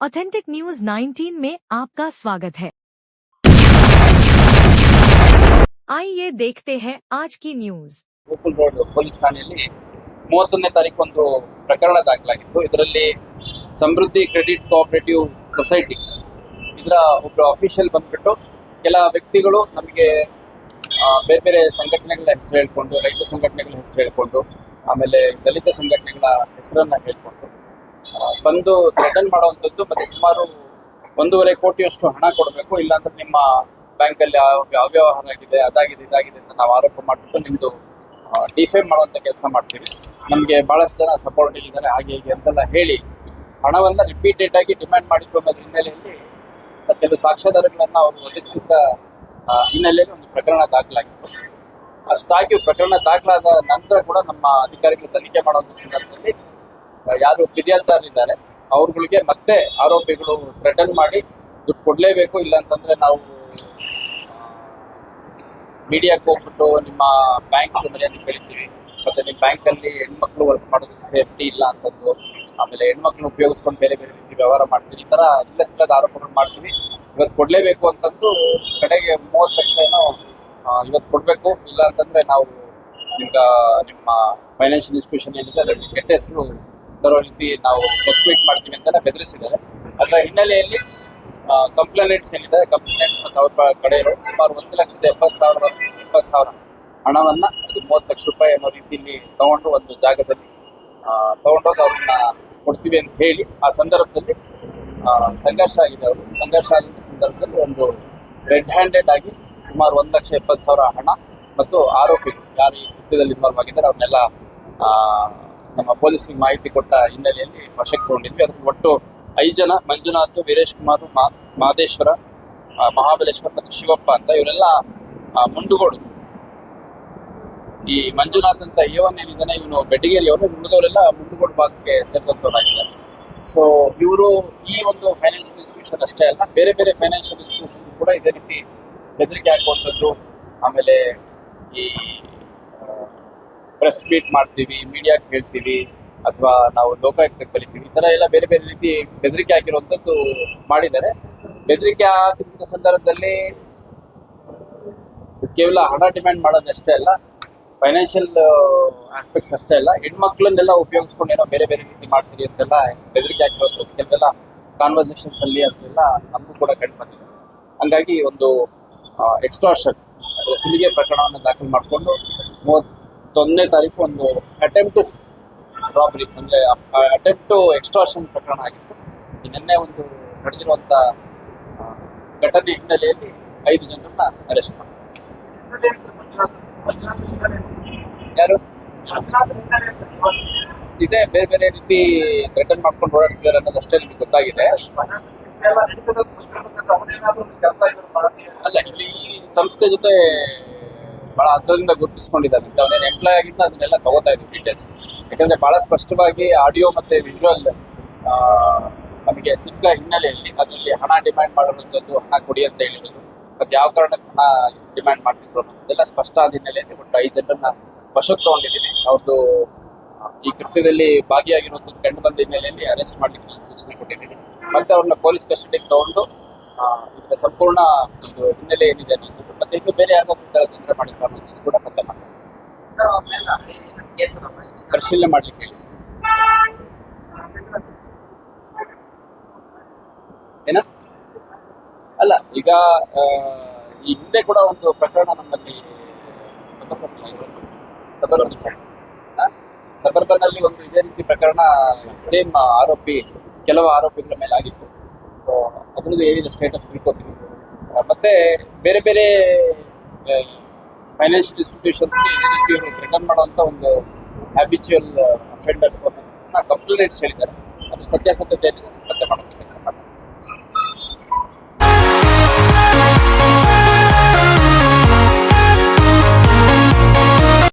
Authentic news 19 में आपका स्वागत है। आइए देखते हैं आज की न्यूज। ಗೋಕುಲ್ ರೋಡ್ ಪೊಲೀಸ್ ಠಾಣೆಯಲ್ಲಿ 31ನೇ ತಾರೀಕು ಒಂದು ಪ್ರಕರಣ ದಾಖಲಾಗಿತ್ತು. ಇದರಲ್ಲಿ ಸಮೃದ್ಧಿ ಕ್ರೆಡಿಟ್ ಕೋಆಪರೇಟಿವ್ ಸೊಸೈಟಿ ಇದರ ಒಬ್ಬರು ಅಫಿಷಿಯಲ್ ಬಂದ್ಬಿಟ್ಟು ಕೆಲ ವ್ಯಕ್ತಿಗಳು ನಮಗೆ ಬೇರೆ ಬೇರೆ ಸಂಘಟನೆಗಳ ಹೆಸರು ಹೇಳ್ಕೊಂಡು, ರೈತ ಸಂಘಟನೆಗಳ ಹೆಸರು ಹೇಳ್ಕೊಂಡು, ಆಮೇಲೆ ದಲಿತ ಸಂಘಟನೆಗಳ ಹೆಸರನ್ನ ಹೇಳ್ಕೊಂಡು ಬಂದು ಥ್ರೆಟನ್ ಮಾಡುವಂಥದ್ದು. ಮತ್ತೆ ಸುಮಾರು 1.5 ಕೋಟಿಯಷ್ಟು ಹಣ ಕೊಡಬೇಕು, ಇಲ್ಲಾಂದ್ರೆ ನಿಮ್ಮ ಬ್ಯಾಂಕಲ್ಲಿ ಅವ್ಯವಹಾರ ಆಗಿದೆ, ಅದಾಗಿದೆ, ಇದಾಗಿದೆ ಅಂತ ನಾವು ಆರೋಪ ಮಾಡಿಬಿಟ್ಟು ನಿಮ್ಮದು ಡಿಫೇಮ್ ಮಾಡುವಂಥ ಕೆಲಸ ಮಾಡ್ತೀವಿ, ನಮಗೆ ಭಾಳಷ್ಟು ಜನ ಸಪೋರ್ಟ್ ಇದ್ದಾರೆ, ಹಾಗೆ ಹೀಗೆ ಅಂತೆಲ್ಲ ಹೇಳಿ ಹಣವನ್ನು ರಿಪೀಟೆಡ್ ಆಗಿ ಡಿಮ್ಯಾಂಡ್ ಮಾಡಿಕೊಂಡು ಅನ್ನೋದ್ರ ಹಿನ್ನೆಲೆಯಲ್ಲಿ ಕೆಲವು ಸಾಕ್ಷ್ಯಾಧಾರಗಳನ್ನು ಅವರು ಒದಗಿಸಿದ್ದ ಹಿನ್ನೆಲೆಯಲ್ಲಿ ಒಂದು ಪ್ರಕರಣ ದಾಖಲಾಗಿತ್ತು. ಅಷ್ಟಾಗಿ ಪ್ರಕರಣ ದಾಖಲಾದ ನಂತರ ಕೂಡ ನಮ್ಮ ಅಧಿಕಾರಿಗಳು ತನಿಖೆ ಮಾಡುವಂಥ ಸಂದರ್ಭದಲ್ಲಿ ಯಾರು ಫಿರ್ಯಾದಿದಾರರಿದ್ದಾರೆ ಅವ್ರುಗಳಿಗೆ ಮತ್ತೆ ಆರೋಪಿಗಳು ಥ್ರೆಟನ್ ಮಾಡಿ ದುಡ್ಡು ಕೊಡಲೇಬೇಕು, ಇಲ್ಲ ಅಂತಂದರೆ ನಾವು ಮೀಡಿಯಾಕ್ಕೆ ಹೋಗ್ಬಿಟ್ಟು ನಿಮ್ಮ ಬ್ಯಾಂಕ್ ಮರ್ಯಾದೆ ಕಳಿತೀವಿ, ಮತ್ತು ನಿಮ್ಮ ಬ್ಯಾಂಕಲ್ಲಿ ಹೆಣ್ಮಕ್ಳು ವರ್ಕ್ ಮಾಡೋದಕ್ಕೆ ಸೇಫ್ಟಿ ಇಲ್ಲ ಅಂತಂದು, ಆಮೇಲೆ ಹೆಣ್ಮಕ್ಳು ಉಪಯೋಗಿಸ್ಕೊಂಡು ಬೇರೆ ಬೇರೆ ರೀತಿ ವ್ಯವಹಾರ ಮಾಡ್ತೀವಿ, ಈ ಥರ ಇಲ್ಲ ಸಿಲ್ಲದ ಆರೋಪಗಳು ಮಾಡ್ತೀವಿ, ಇವತ್ತು ಕೊಡಲೇಬೇಕು ಅಂತಂದು ಕಡೆಗೆ 30 ಲಕ್ಷ ಏನೋ ಇವತ್ತು ಕೊಡಬೇಕು, ಇಲ್ಲ ಅಂತಂದರೆ ನಾವು ನಿಮ್ಮ ಫೈನಾನ್ಷಿಯಲ್ ಇನ್ಸ್ಟಿಟ್ಯೂಷನ್ ಏನಿದೆ ಅದರಲ್ಲಿ ಕೆಟ್ಟ ಹೆಸರು ತರೋ ರೀತಿ ನಾವು ಪ್ರೆಸ್ ಮೀಟ್ ಮಾಡ್ತೀವಿ ಅಂತೆಲ್ಲ ಬೆದರಿಸಿದ್ದಾರೆ. ಅದರ ಹಿನ್ನೆಲೆಯಲ್ಲಿ ಕಂಪ್ಲೇಂಟ್ಸ್ ಏನಿದೆ, ಕಂಪ್ಲೇಂಟ್ಸ್ ಮತ್ತು ಅವ್ರ ಕಡೆ ಇರೋ ಸುಮಾರು 1,70,000 ಹಣವನ್ನು, ಅದು 30 ಲಕ್ಷ ರೂಪಾಯಿ ಅನ್ನೋ ರೀತಿಯಲ್ಲಿ ತಗೊಂಡು ಒಂದು ಜಾಗದಲ್ಲಿ ತಗೊಂಡೋಗಿ ಅವ್ರನ್ನ ಕೊಡ್ತೀವಿ ಅಂತ ಹೇಳಿ ಆ ಸಂದರ್ಭದಲ್ಲಿ ಸಂಘರ್ಷ ಆಗಿದೆ. ಅವರು ಸಂಘರ್ಷ ಆಗಿದ್ದ ಸಂದರ್ಭದಲ್ಲಿ ಒಂದು ರೆಡ್ ಹ್ಯಾಂಡೆಡ್ ಆಗಿ ಸುಮಾರು 1,70,000 ಹಣ ಮತ್ತು ಆರೋಪಿಗಳು ಯಾರು ಈ ಕೃತ್ಯದಲ್ಲಿ ಇನ್ವಾಲ್ವ್ ಆಗಿದ್ದಾರೆ ಅವ್ರನ್ನೆಲ್ಲ ನಮ್ಮ ಪೊಲೀಸ್ಗೆ ಮಾಹಿತಿ ಕೊಟ್ಟ ಹಿನ್ನೆಲೆಯಲ್ಲಿ ವಶಕ್ಕೆ ತಗೊಂಡಿದ್ವಿ. ಅದಕ್ಕೆ ಒಟ್ಟು 5 ಜನ, ಮಂಜುನಾಥ್, ವೀರೇಶ್ ಕುಮಾರ್, ಮಹದೇಶ್ವರ, ಮಹಾಬಲೇಶ್ವರ್ ಮತ್ತು ಶಿವಪ್ಪ ಅಂತ ಇವರೆಲ್ಲ ಮುಂಡುಗೋಡು. ಈ ಮಂಜುನಾಥ್ ಅಂತ ಇವನ್ ಏನಿದ್ದಾನೆ ಇವನು ಬೆಡ್ಡಿಗೇರಿ ಅವರು, ಮುಂದುವರೆಲ್ಲ ಮುಂಡುಗೋಡು ಭಾಗಕ್ಕೆ ಸೇರಿದಂಥವರಾಗಿದ್ದಾರೆ. ಸೊ ಇವರು ಈ ಒಂದು ಫೈನಾನ್ಷಿಯಲ್ ಇನ್ಸ್ಟಿಟ್ಯೂಷನ್ ಅಷ್ಟೇ ಅಲ್ಲ, ಬೇರೆ ಬೇರೆ ಫೈನಾನ್ಷಿಯಲ್ ಇನ್ಸ್ಟಿಟ್ಯೂಷನ್ ಕೂಡ ಇದೇ ರೀತಿ ಬೆದರಿಕೆ ಹಾಕುವಂಥದ್ದು, ಆಮೇಲೆ ಈ ಪ್ರೆಸ್ ಮೀಟ್ ಮಾಡ್ತೀವಿ, ಮೀಡಿಯಾಕ್ಕೆ ಹೇಳ್ತೀವಿ, ಅಥವಾ ನಾವು ಲೋಕಾಯುಕ್ತಕ್ಕೆ ಕಲಿತೀವಿ, ಈ ಥರ ಎಲ್ಲ ಬೇರೆ ಬೇರೆ ರೀತಿ ಬೆದರಿಕೆ ಹಾಕಿರುವಂಥದ್ದು ಮಾಡಿದ್ದಾರೆ. ಬೆದರಿಕೆ ಹಾಕಿದ ಸಂದರ್ಭದಲ್ಲಿ ಕೇವಲ ಹಣ ಡಿಮ್ಯಾಂಡ್ ಮಾಡೋದಷ್ಟೇ ಅಲ್ಲ, ಫೈನಾನ್ಷಿಯಲ್ ಆಸ್ಪೆಕ್ಟ್ಸ್ ಅಷ್ಟೇ ಅಲ್ಲ, ಹೆಣ್ಮಕ್ಳನ್ನೆಲ್ಲ ಉಪಯೋಗಿಸ್ಕೊಂಡು ಏನೋ ಬೇರೆ ಬೇರೆ ರೀತಿ ಮಾಡ್ತೀರಿ ಅಂತೆಲ್ಲ ಬೆದರಿಕೆ ಹಾಕಿರೋದು ಕೆಲವೆಲ್ಲ ಕಾನ್ವರ್ಸೇಷನ್ಸ್ ಅಲ್ಲಿ ಅಂತೆಲ್ಲ ನಮಗೂ ಕೂಡ ಕಂಡು ಬಂದಿದೆ. ಹಂಗಾಗಿ ಒಂದು ಎಕ್ಸ್ಟ್ರಾಷನ್ ಅಂದರೆ ಸುಲಿಗೆ ಪ್ರಕರಣವನ್ನು ದಾಖಲು ಮಾಡಿಕೊಂಡು 31ನೇ ತಾರೀಕು ಒಂದು ಅಟೆಂಪ್ಟ್ ರಾಬರಿ ಅಂದರೆ ಅಟೆಂಪ್ಟ್ ಎಕ್ಸ್ಟ್ರಾಷನ್ ಪ್ರಕರಣ ಆಗಿತ್ತು. ನಿನ್ನೆ ಒಂದು ನಡೆದಿರುವಂಥ ಘಟನೆ ಹಿನ್ನೆಲೆಯಲ್ಲಿ 5 ಜನರನ್ನ ಅರೆಸ್ಟ್ ಮಾಡಿದ್ದಾರೆ. ಯಾರು ಇದೇ ಬೇರೆ ಬೇರೆ ರೀತಿ ಥ್ರೆಟನ್ ಮಾಡ್ಕೊಂಡು ಓಡಾಡ್ತಿದ್ದಾರೆ ಅನ್ನೋದಷ್ಟೇ ನಿಮಗೆ ಗೊತ್ತಾಗಿದೆ. ಅಲ್ಲ, ಇಲ್ಲಿ ಈ ಸಂಸ್ಥೆ ಜೊತೆ ಭಾಳ ಹತ್ತಿರದಿಂದ ಗುರುತಿಸ್ಕೊಂಡಿದ್ದಾರೆ. ಅವನೇನು ಎಂಪ್ಲಾಯ್ ಆಗಿದ್ದು ಅದನ್ನೆಲ್ಲ ತಗೋತಾ ಇದ್ವಿ ಡೀಟೇಲ್ಸ್, ಯಾಕಂದರೆ ಭಾಳ ಸ್ಪಷ್ಟವಾಗಿ ಆಡಿಯೋ ಮತ್ತು ವಿಜುವಲ್ ನಮಗೆ ಸಿಕ್ಕ ಹಿನ್ನೆಲೆಯಲ್ಲಿ ಅದರಲ್ಲಿ ಹಣ ಡಿಮ್ಯಾಂಡ್ ಮಾಡಿರುವಂಥದ್ದು, ಹಣ ಕೊಡಿ ಅಂತ ಹೇಳಿರೋದು, ಮತ್ತು ಯಾವ ಕಾರಣಕ್ಕೆ ಹಣ ಡಿಮ್ಯಾಂಡ್ ಮಾಡ್ತಿದ್ರು ಅನ್ನೋದೆಲ್ಲ ಸ್ಪಷ್ಟ ಆದ ಹಿನ್ನೆಲೆಯಲ್ಲಿ ಒಟ್ಟು 5 ಜನರನ್ನ ವಶಕ್ಕೆ ತಗೊಂಡಿದ್ದೀನಿ. ಅವ್ರದ್ದು ಈ ಕೃತ್ಯದಲ್ಲಿ ಭಾಗಿಯಾಗಿರುವಂಥದ್ದು ಕಂಡು ಬಂದ ಹಿನ್ನೆಲೆಯಲ್ಲಿ ಅರೆಸ್ಟ್ ಮಾಡಲಿಕ್ಕೆ ನಾನು ಸೂಚನೆ ಕೊಟ್ಟಿದ್ದೀನಿ. ಮತ್ತು ಅವ್ರನ್ನ ಪೊಲೀಸ್ ಕಸ್ಟಡಿಗೆ ತಗೊಂಡು ಇದರ ಸಂಪೂರ್ಣ ಇದು ಹಿನ್ನೆಲೆ ಏನಿದೆ ಅನ್ನೋದು, ಮತ್ತು ಇನ್ನು ಬೇರೆ ಯಾರಿಗಾದ್ರೂ ಈ ಥರ ತೊಂದರೆ ಮಾಡಿದ್ರು ಅನ್ನೋದು ಕೂಡ ಪತ್ತೆ ಮಾಡ್ತಾರೆ, ಪರಿಶೀಲನೆ ಮಾಡ್ಲಿಕ್ಕೆ ಹೇಳಿ. ಏನ ಅಲ್ಲ, ಈಗ ಈ ಹಿಂದೆ ಕೂಡ ಒಂದು ಪ್ರಕರಣ ನಮ್ಮಲ್ಲಿ ಸಬರ್ಬನ್ನಲ್ಲಿ ಒಂದು ಇದೇ ರೀತಿ ಪ್ರಕರಣ ಸೇಮ್ ಕೆಲವು ಆರೋಪಿಗಳ ಮೇಲೆ ಆಗಿತ್ತು. ಸೊ ಅದ್ರದ್ದು ಏನಿದೆ ಸ್ಟೇಟಸ್ ತಿಳ್ಕೊತೀವಿ. ಮತ್ತೆ ಬೇರೆ ಬೇರೆ ಫೈನಾನ್ಷಿಯಲ್ ಇನ್ಸ್ಟಿಟ್ಯೂಷನ್ಸ್ಗೆ ಇದೇ ರೀತಿ ಇವರು ಥ್ರೆಟನ್ ಮಾಡುವಂಥ ಒಂದು ಹ್ಯಾಬಿಚುವಲ್ ಅಫೆಂಡರ್ಸ್ ಕಂಪ್ಲೇಂಟ್ಸ್ ಹೇಳಿದ್ದಾರೆ. ಅದ್ರ ಸತ್ಯಾಸತ್ಯತೆ ಏನಿದೆ ಮತ್ತೆ